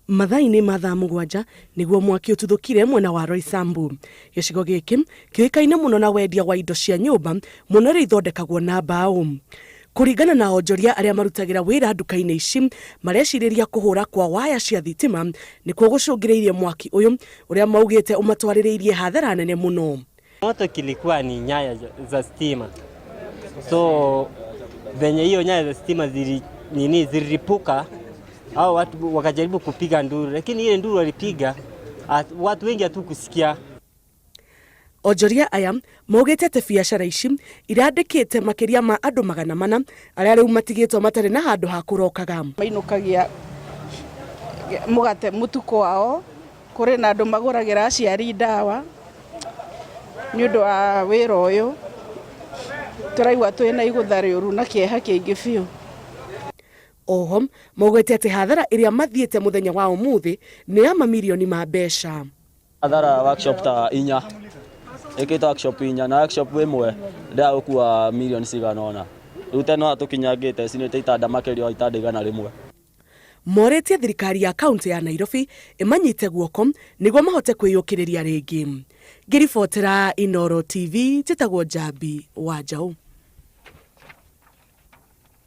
Mathaini mathaa mugwanja niguo mwaki ututhukire mwena wa Roysambu. Gicigo giki kiuikaine muno na wendia wa indo cia nyumba muno ri ithondekagwo na mbao. Kuringana na onjoria aria marutagira wira nduka-ini ici mareciriria kuhura kwa waya cia thitima nikuo gucungireirie mwaki uyu uria maugite umatwaririirie hathara nene muno. Moto kilikuwa ni nyaya za stima, so venye hiyo nyaya za stima ziliripuka, au watu wakajaribu kupiga nduru, lakini ile nduru walipiga watu wengi hatukusikia. Onjoria aya maugite ati biacara ici irandikite makiria ma andu 400 aria riu matigitwo matari na handu ha kurokaga. Mainukagia mugate mutuko wao, kuri na andu maguragira aciari ndawa ni undu wa wira uyu turaigua twina igutha riuru na kieha kiingi biu. Oho maugite ati hathara iria mathiete muthenya wa umuthi ni ya mamilioni ma mbeca. Hathara workshop ta inya ikita workshop inya na workshop imwe ndia ukua milioni ciganona rute no atukinyangite cinite itanda makerio itanda igana rimwe. Moretie thirikari ya kaunti ya Nairobi imanyite guoko niguo mahote kwiyukiriria ringi. Ngiribotera Inooro TV, njitagwo Njambi Wanjaũ.